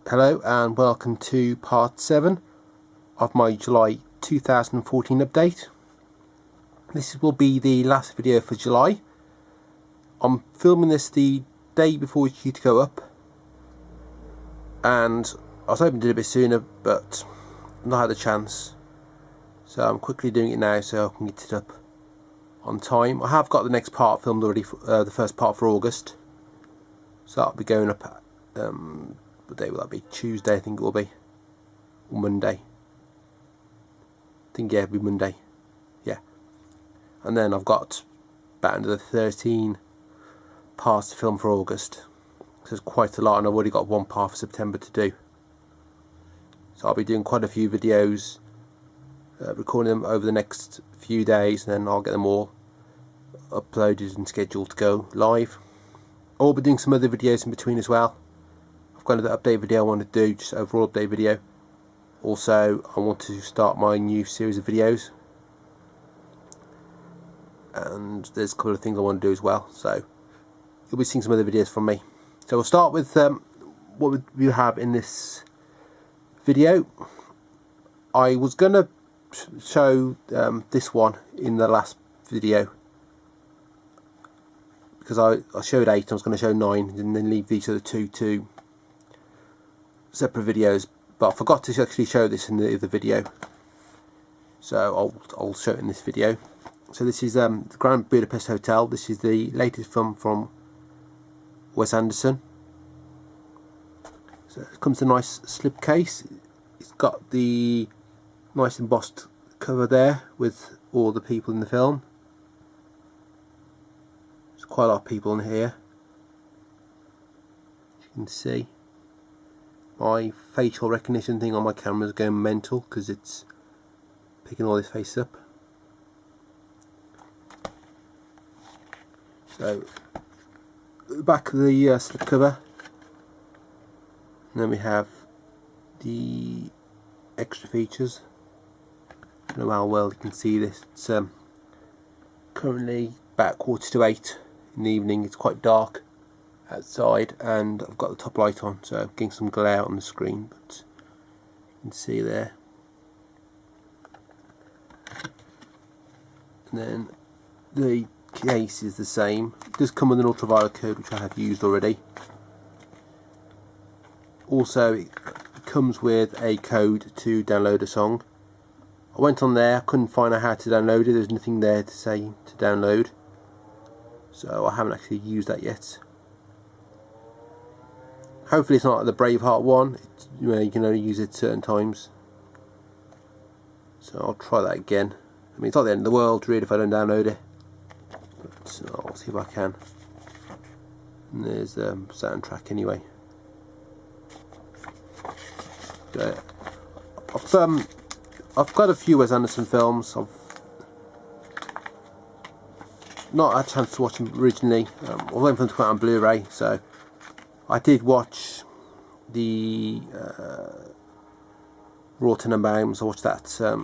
Hello and welcome to part 7 of my July 2014 update. This will be the last video for July. I'm filming this the day before it's due to go up, and I was hoping to do it a bit sooner but not had the chance, so I'm quickly doing it now so I can get it up on time. I have got the next part filmed already, the first part for August, so that'll be going up what day will that be? Tuesday I think it will be, or Monday. I think, yeah, it'll be Monday, yeah. And then I've got about another 13 parts to film for August, so it's quite a lot, and I've already got one part for September to do. So I'll be doing quite a few videos, recording them over the next few days, and then I'll get them all uploaded and scheduled to go live. I'll be doing some other videos in between as well. I've got another update video I want to do, just overall update video. Also, I want to start my new series of videos, and there's a couple of things I want to do as well, so you'll be seeing some other videos from me. So we'll start with what we have in this video. I was going to show this one in the last video, because I showed 8, I was going to show 9 and then leave these other two separate videos, but I forgot to actually show this in the other video, so I'll show it in this video. So this is the Grand Budapest Hotel. This is the latest film from Wes Anderson. So it comes in a nice slipcase. It's got the nice embossed cover there with all the people in the film. There's quite a lot of people in here, as you can see. My facial recognition thing on my camera is going mental because it's picking all this face up. So, back of the slipcover, and then we have the extra features. I don't know how well you can see this. It's currently about 7:45 in the evening. It's quite dark outside, and I've got the top light on, so I'm getting some glare on the screen, but you can see there. And then the case is the same. It does come with an ultraviolet code, which I have used already. Also, it comes with a code to download a song. I went on there, couldn't find out how to download it. There's nothing there to say to download, so I haven't actually used that yet. Hopefully it's not like the Braveheart one. It's, you can only use it certain times, so I'll try that again. I mean, it's not the end of the world really if I don't download it, but I'll see if I can. And there's the soundtrack anyway. I've got a few Wes Anderson films. I've not had a chance to watch them originally. I was waiting for them to come out on Blu-ray, so I did watch the Raw Tenenbaums. I watched that. I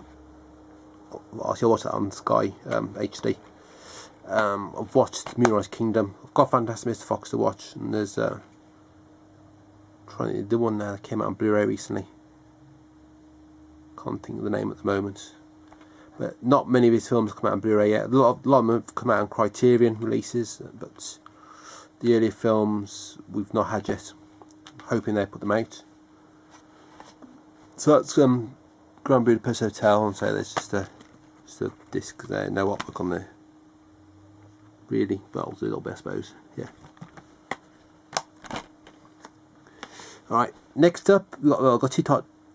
watched that on Sky HD. I've watched Moonrise Kingdom. I've got Fantastic Mr. Fox to watch, and there's the one that came out on Blu-ray recently. Can't think of the name at the moment, but not many of his films have come out on Blu-ray yet. A lot of them have come out on Criterion releases, but the earlier films we've not had yet. I'm hoping they put them out. So that's Grand Budapest Hotel, and so there's just a disc there, no artwork on there really, but I'll do a little bit I suppose, yeah. Alright, next up I've got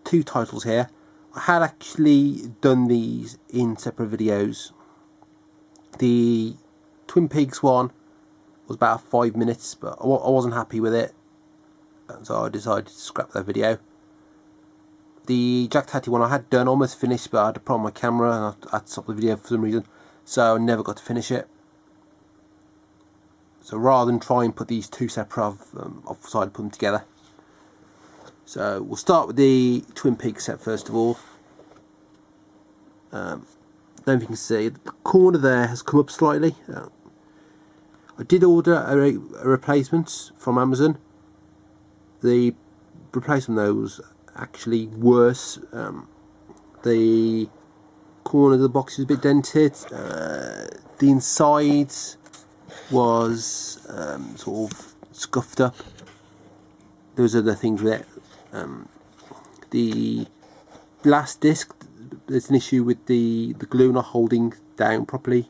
two titles here. I had actually done these in separate videos. The Twin Peaks one was about 5 minutes, but I wasn't happy with it, so I decided to scrap that video. The Jacques Tati one I had done, almost finished, but I had a problem with my camera and I had to stop the video for some reason, so I never got to finish it. So rather than try and put these two separate, I've decided to put them together. So we'll start with the Twin Peaks set first of all. I don't know if you can see, the corner there has come up slightly. I did order a replacement from Amazon. The replacement though was actually worse. The corner of the box is a bit dented. The inside was sort of scuffed up. Those are the things with it. The last disc, there's an issue with the glue not holding down properly,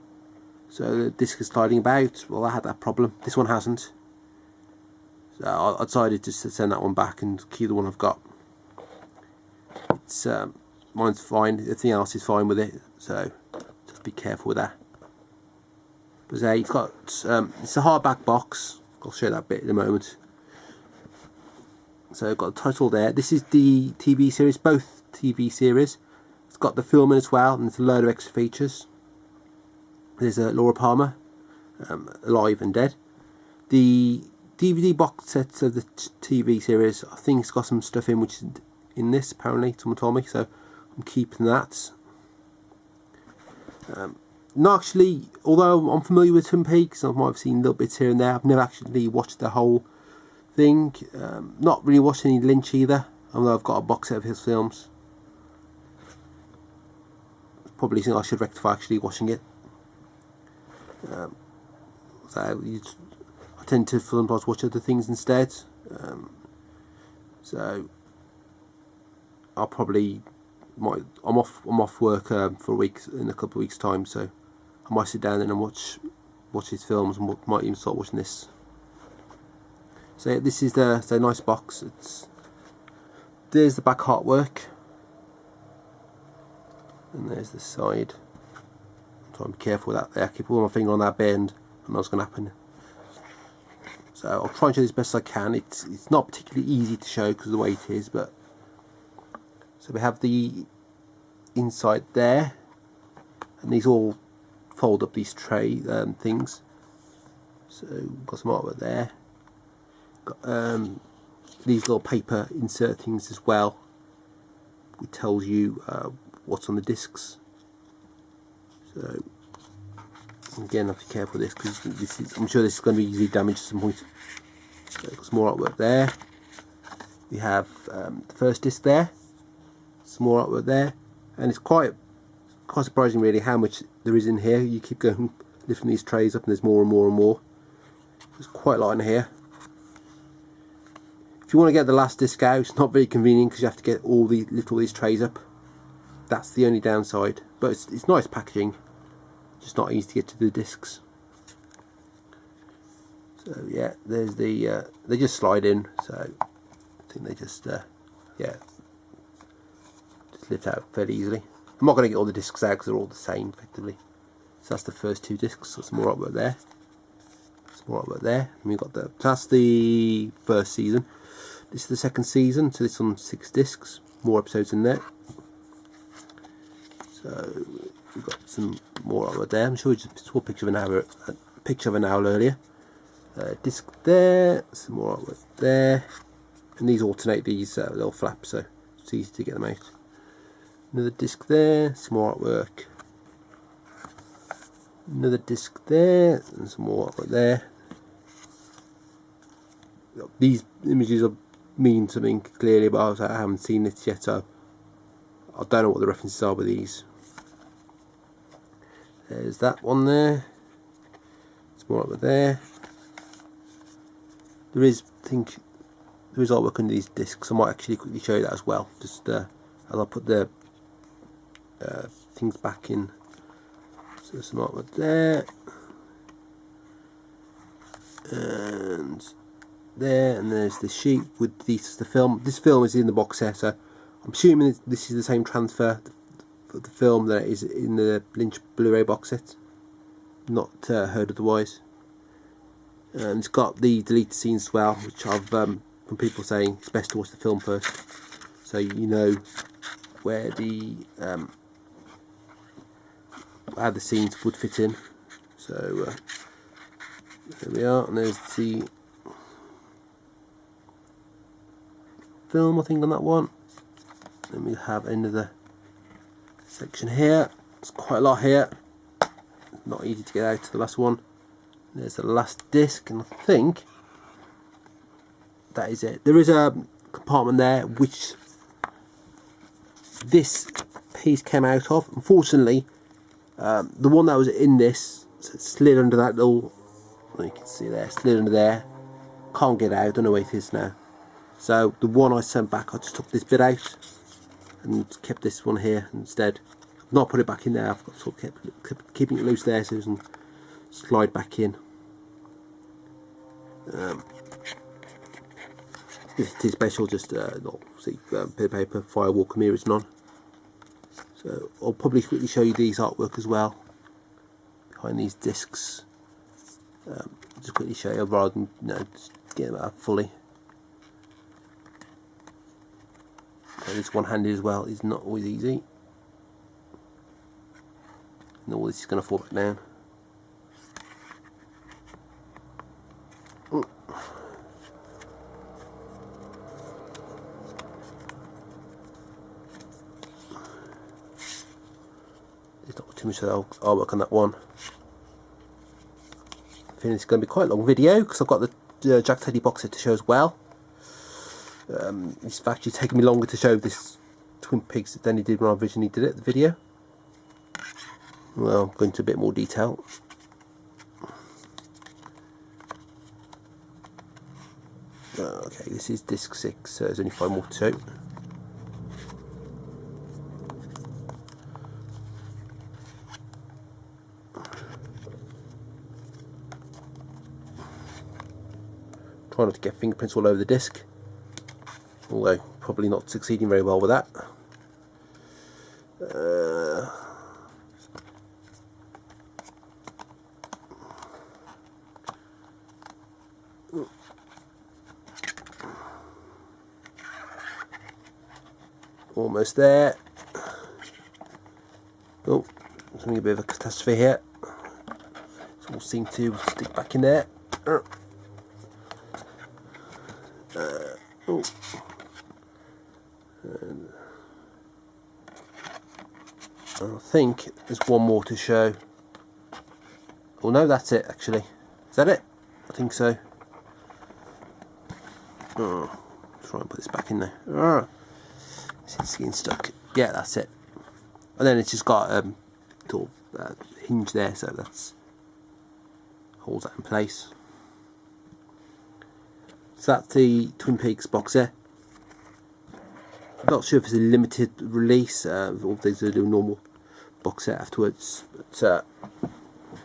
so the disc is sliding about. Well, I had that problem. This one hasn't, so I decided just to send that one back and keep the one I've got. It's mine's fine. Everything else is fine with it, so just be careful with that. But it's got it's a hardback box. I'll show that bit in a moment. So I've got a title there. This is the TV series, both TV series. It's got the film in as well, and there's a load of extra features. There's Laura Palmer, alive and dead. The DVD box set of the TV series, I think it's got some stuff in which is in this, apparently, someone told me, so I'm keeping that. Not actually, although I'm familiar with Twin Peaks, I might have seen little bits here and there, I've never actually watched the whole thing. Not really watched any Lynch either, although I've got a box set of his films. Probably something I should rectify, actually watching it. I tend to sometimes watch other things instead. So I'll probably I'm off work for a week in a couple of weeks' time, so I might sit down and watch his films, and might even start watching this. So yeah, this is the nice box. There's the back artwork, and there's the side. I'm trying to be careful with that there. I keep pulling my finger on that bend, and what's going to happen. So I'll try and show this best I can. It's not particularly easy to show because of the way it is, but so we have the inside there, and these all fold up, these tray things. So we've got some artwork there. Got these little paper insert things as well, which tells you what's on the discs. So again, I have to be careful with this because I'm sure this is going to be easily damaged at some point. So got some more artwork there. We have the first disc there. Some more artwork there, and it's quite surprising really how much there is in here. You keep going lifting these trays up, and there's more and more and more. There's quite a lot in here. If you want to get the last disc out, it's not very convenient because you have to get lift all these trays up. That's the only downside, but it's nice packaging, just not easy to get to the discs. So yeah, there's the they just slide in, so I think they just yeah, just lift out fairly easily. I'm not going to get all the discs out because they're all the same effectively. So that's the first two discs. So some more artwork there, some more artwork there, and we've got that's the first season. This is the second season, so this on 6 discs, more episodes in there. So we've got some more artwork there. I'm sure we just saw a picture of an owl earlier. Disc there, some more artwork there, and these alternate these little flaps, so it's easy to get them out. Another disc there, some more artwork. Another disc there, and some more artwork there. These images mean something clearly, but I haven't seen it yet, so I don't know what the references are with these. There's that one there. Some more artwork there. There is artwork under these discs. I might actually quickly show you that as well. Just as I'll put the things back in. So some artwork there, and there, and there's the sheet with the film. This film is in the box set, so I'm assuming this is the same transfer for the film that is in the Lynch Blu-ray box set. Not heard otherwise. And it's got the deleted scenes as well, which I've from people saying it's best to watch the film first, so you know where how the scenes would fit in. So there we are, and there's the film, I think, on that one. Then we have another section here. There's quite a lot here. Not easy to get out to the last one. There's the last disc, and I think that is it. There is compartment there, which this piece came out of. Unfortunately, the one that was in this slid under that little, you can see there, slid under there. Can't get out, don't know where it is now. So the one I sent back, I just took this bit out and kept this one here instead. I've not put it back in there, I've got sort of kept keeping it loose there so it can slide back in. This is special, just see, bit of paper, firewall mirrors none. So I'll probably quickly show you these artwork as well behind these discs. Just quickly show you rather than just get them out fully. So this one-handed as well is not always easy. And all this is going to fall back down. There's not too much artwork on that one. I think it's going to be quite a long video because I've got the Jacques Tati box set to show as well. It's actually taken me longer to show this Twin Peaks than it did when I originally did it, the video. Well, I'll go into a bit more detail. Okay, this is disc 6, so there's only 5 more to show. Try not to get fingerprints all over the disc, although probably not succeeding very well with that. Almost there. Oh, there's a bit of a catastrophe here. It all seemed to stick back in there. Oh. And I think there's one more to show. Oh no, that's it actually. Is that it? I think so. Oh, try and put this back in there. Oh, it's getting stuck. Yeah, that's it. And then it's just got sort of hinge there, so that's holds that in place. So that's the Twin Peaks box there. I'm not sure if it's a limited release, or if there's a normal box set afterwards. But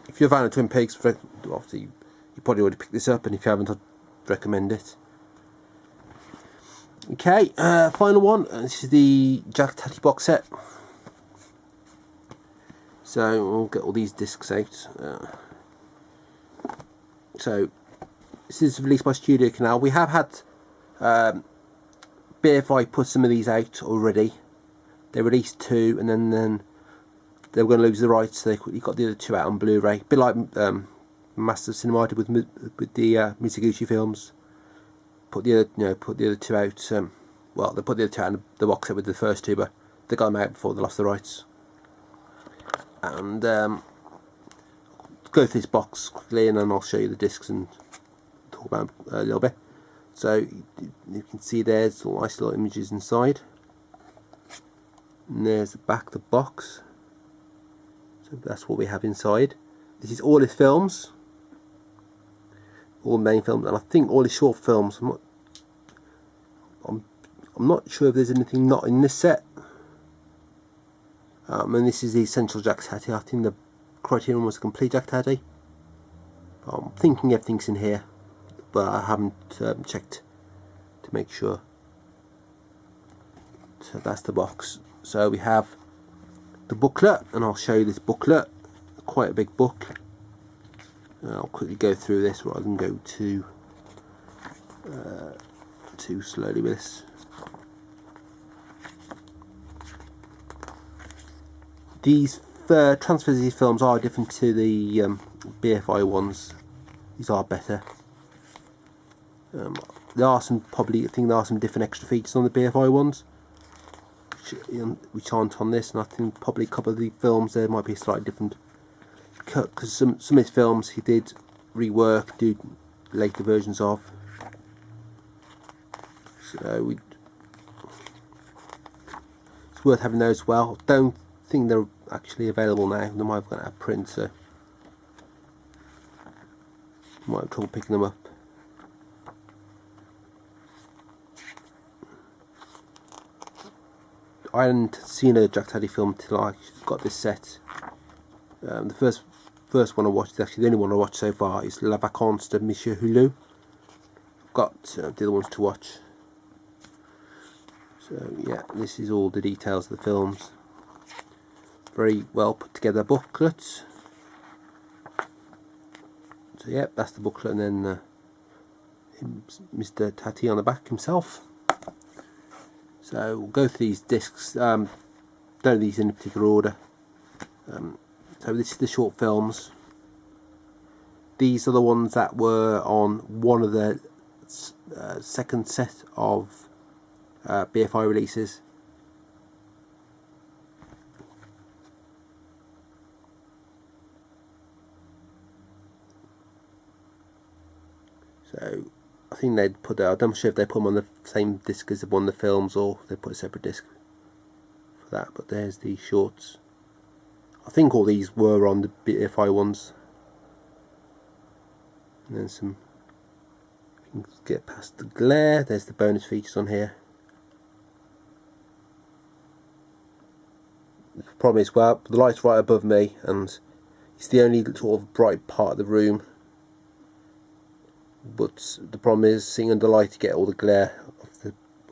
if you're a fan of Twin Peaks, obviously you probably already picked this up, and if you haven't, I'd recommend it. Okay, final one. This is the Jacques Tati box set. So we'll get all these discs out. So this is released by Studio Canal. We have had BFI put some of these out already. They released 2, and then they were going to lose the rights, so they quickly got the other 2 out on Blu-ray. A bit like Master Cinema did with the Mizoguchi films. Put the other 2 out. Well, they put the other 2 out in the box set with the first 2, but they got them out before they lost the rights. And go through this box quickly, and then I'll show you the discs and talk about them a little bit. So you can see there's all nice little images inside, and there's the back of the box. So that's what we have inside. This is all his films, all main films, and I think all his short films. I'm not sure if there's anything not in this set. And this is the essential Jacques Tati. I think the Criterion was a complete Jacques Tati. I'm thinking everything's in here, but I haven't checked to make sure. So that's the box. So we have the booklet, and I'll show you this booklet. Quite a big book. I'll quickly go through this rather than go too slowly with this. These transfers of these films are different to the BFI ones. These are better. There are some I think there are some different extra features on the BFI ones, which aren't on this, and I think probably a couple of the films there might be a slightly different cut, because some of his films he did rework, do later versions of. So it's worth having those as well. Don't think they're actually available now. They might have gone out of print, so might have trouble picking them up. I hadn't seen a Jacques Tati film till I got this set. The first one I watched, actually the only one I watched so far, is Les Vacances de Monsieur Hulot. I've got the other ones to watch. So yeah, this is all the details of the films. Very well put together booklet. So yeah, that's the booklet, and then Mr. Tati on the back himself. So we'll go through these discs. Don't do these in a particular order. So this is the short films. These are the ones that were on one of the second set of BFI releases. So I think they'd put that. I'm not sure if they put them on the same disc as one of the films, or they put a separate disc for that. But there's the shorts. I think all these were on the BFI ones. And then some. You can get past the glare. There's the bonus features on here. The problem is, well, the light's right above me, and it's the only sort of bright part of the room. But the problem is seeing under light to get all the glare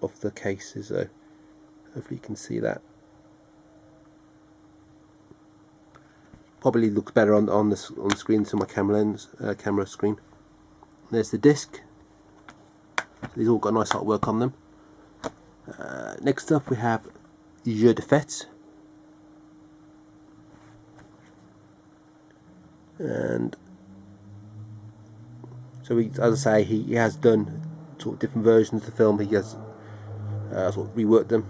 off the cases. So hopefully you can see that. Probably looks better on the screen to my camera screen. There's the disc. So these all got nice artwork on them. Next up we have Jeu de Fête. And so as I say, he has done sort of different versions of the film. He has sort of reworked them.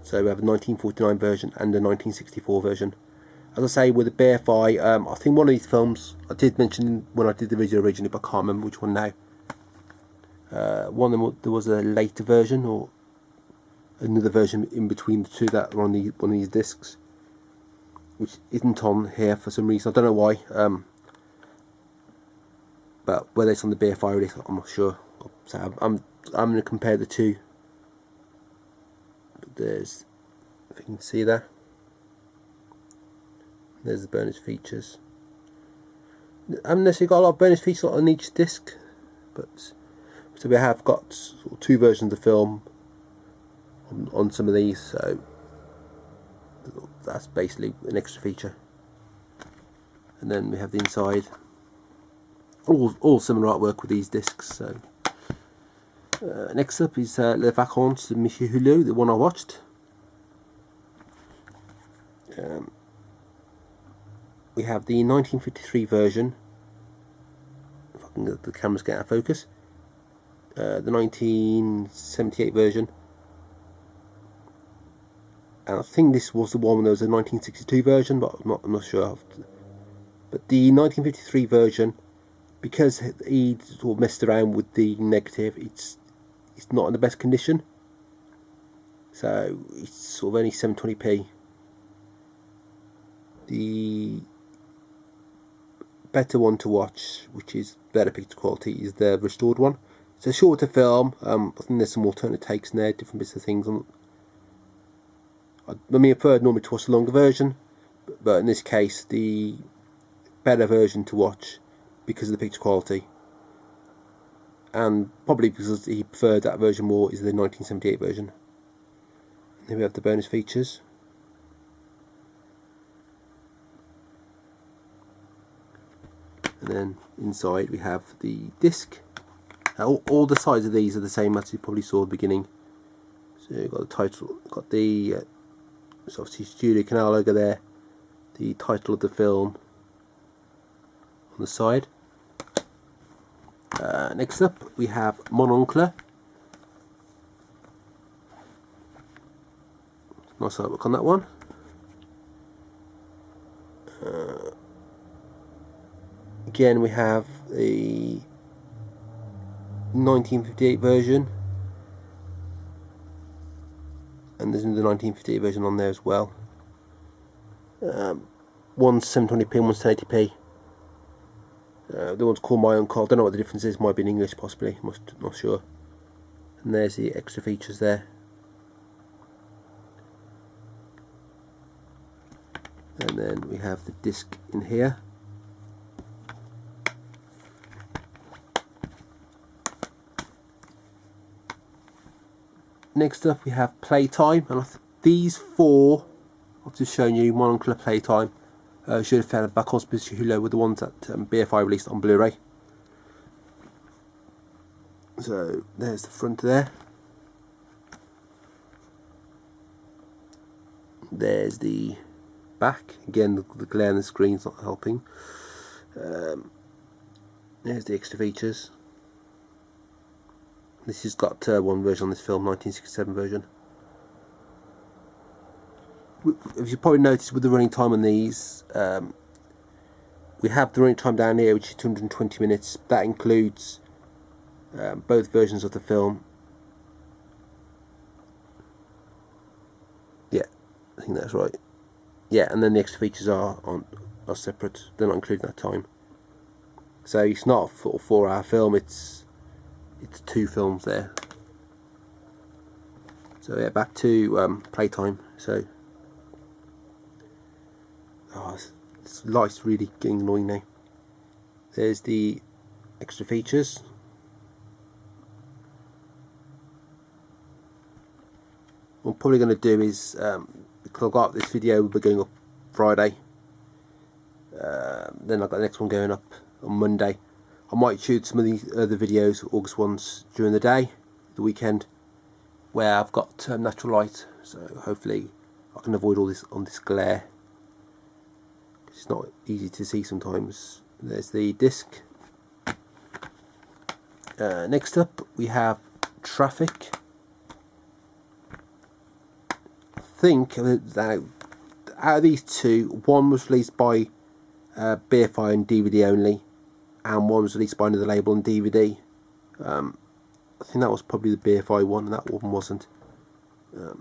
So we have a 1949 version and a 1964 version. As I say, with the BFI, I think one of these films, I did mention when I did the video originally, but I can't remember which one now. One of them, there was a later version, or another version in between the two that are on one of these discs, which isn't on here for some reason. I don't know why. But whether it's on the BFI release, I'm not sure. So I'm going to compare the two. But there's, if you can see there, there's the bonus features. I haven't necessarily got a lot of bonus features on each disc, but so we have got sort of two versions of the film on some of these. So that's basically an extra feature. And then we have the inside. All similar artwork with these discs. So next up is Les Vacances de Monsieur Hulot, the one I watched. We have the 1953 version. If I can get the cameras get out of focus. The 1978 version. And I think this was the one when there was a 1962 version, but I'm not sure. But the 1953 version, because he sort of messed around with the negative, it's not in the best condition. So it's sort of only 720p. The better one to watch, which is better picture quality, is the restored one. It's a shorter film. I think there's some alternate takes in there, different bits of things. I mean, I prefer normally to watch the longer version, but in this case, the better version to watch, because of the picture quality, and probably because he preferred that version more, is the 1978 version. And then we have the bonus features. And then inside we have the disc. All the sides of these are the same as you probably saw at the beginning. So you've got the title, got the so obviously Studio Canal logo there, the title of the film on the side. Next up we have Mon Oncle. Nice artwork on that one. Again we have the 1958 version and there's another 1958 version on there as well. One's 720p and one's 1080p. The one's called My Uncle. I don't know what the difference is. Might be in English, possibly. Not sure. And there's the extra features there. And then we have the disc in here. Next up we have Playtime, and these four I've just shown you, Monocular Playtime, should have found back on Special Hulu with the ones that BFI released on Blu-ray. So there's the front there. There's the back. Again, the glare on the screen's not helping. There's the extra features. This has got one version on this film, 1967 version. As you probably noticed with the running time on these, we have the running time down here, which is 220 minutes. That includes both versions of the film. Yeah, I think that's right. Yeah, and then the extra features are separate. They're not including that time. So it's not a 4-hour film. It's 2 films there. So yeah, back to Playtime. So this light's really getting annoying now. There's the extra features. What I'm probably going to do is, because I've got this video will be going up Friday, then I've got the next one going up on Monday. I might shoot some of these other videos, August ones, during the day, the weekend, where I've got natural light, so hopefully I can avoid all this glare. It's not easy to see sometimes. There's the disc. Next up we have Traffic. I think that out of these two, one was released by BFI and DVD only, and one was released by another label on DVD. I think that was probably the BFI one, and that one wasn't. The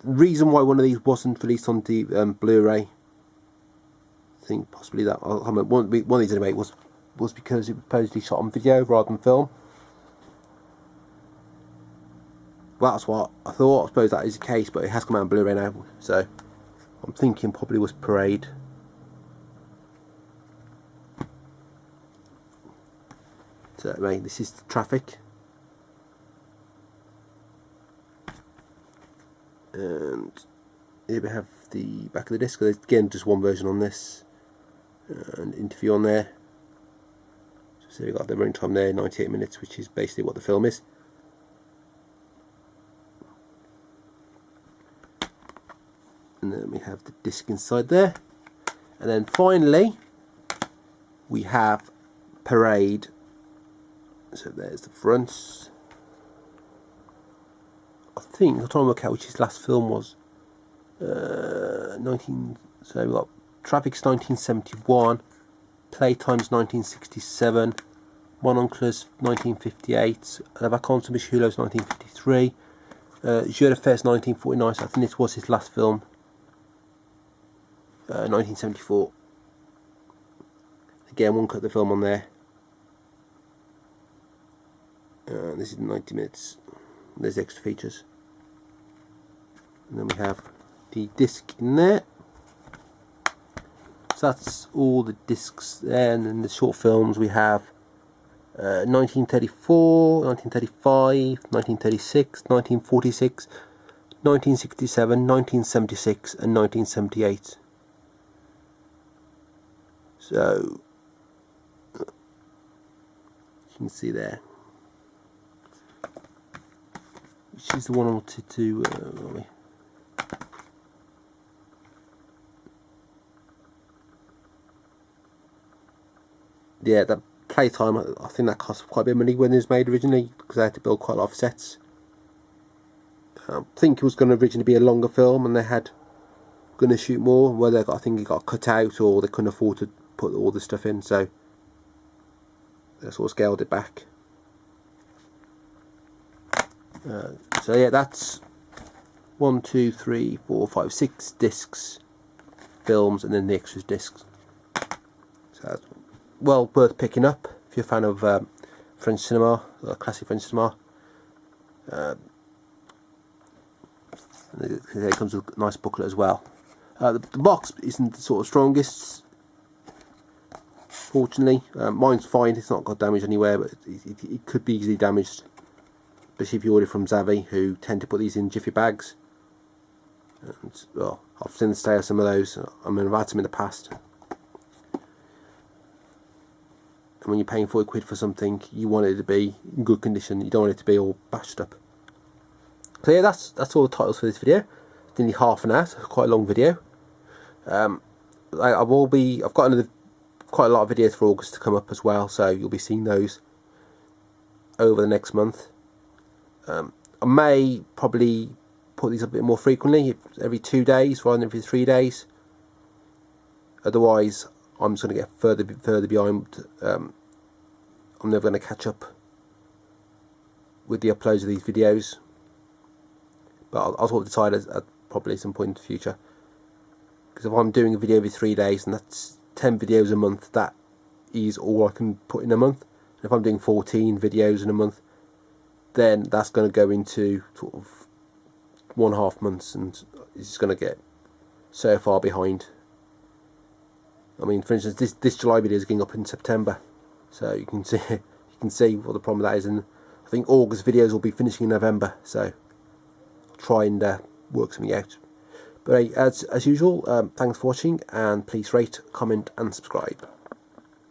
reason why one of these wasn't released on Blu-ray, I think possibly that one of these anyway, was because it was supposedly shot on video rather than film. Well, that's what I thought. I suppose that is the case, but it has come out on Blu-ray now, so I'm thinking probably was Parade. So anyway, this is Traffic, and here we have the back of the disc. There's again just one version on this, and interview on there. So we've got the running time there, 98 minutes, which is basically what the film is. And then we have the disc inside there, and then finally we have Parade. So there's the front. I think I'm trying to work out which his last film was. So we've got Traffic's 1971, Playtime's 1967, Monocular's 1958, La Vacances de Michelo's 1953, Jeu de Fête 1949. So I think this was his last film. 1974. Again, one cut the film on there. This is 90 minutes. There's extra features, and then we have the disc in there. So that's all the discs there, and then the short films we have 1934, 1935, 1936, 1946, 1967, 1976 and 1978. So you can see there, which is the one I wanted to yeah, that Playtime, I think that cost quite a bit of money when it was made originally, because they had to build quite a lot of sets. I think it was going to originally be a longer film, and they had going to shoot more. Whether I think it got cut out, or they couldn't afford to put all the stuff in, so they sort of scaled it back. So yeah, that's 1, 2, 3, 4, 5, 6 discs, films, and then the extras discs. So that's well worth picking up if you're a fan of French cinema, classic French cinema. And it comes with a nice booklet as well. The box isn't the sort of strongest, fortunately. Mine's fine, it's not got damage anywhere, but it could be easily damaged, especially if you order from Zavi, who tend to put these in jiffy bags. And, well, I've seen the stay of some of those. I mean, I've had some in the past. And when you're paying £40 for something, you want it to be in good condition. You don't want it to be all bashed up. So yeah, that's all the titles for this video. It's nearly half an hour, so quite a long video. I've got quite a lot of videos for August to come up as well, so you'll be seeing those over the next month. I may probably put these up a bit more frequently, every 2 days rather than every 3 days. Otherwise, I'm just going to get further behind. I'm never going to catch up with the uploads of these videos. But I'll sort of decide at probably some point in the future. Because if I'm doing a video every 3 days, and that's 10 videos a month, that is all I can put in a month. And if I'm doing 14 videos in a month, then that's going to go into sort of 1.5 months, and it's just going to get so far behind. I mean, for instance, this July video is going up in September, so you can see what the problem with that is. And I think August videos will be finishing in November, so I'll try and work something out. But as usual, thanks for watching, and please rate, comment, and subscribe.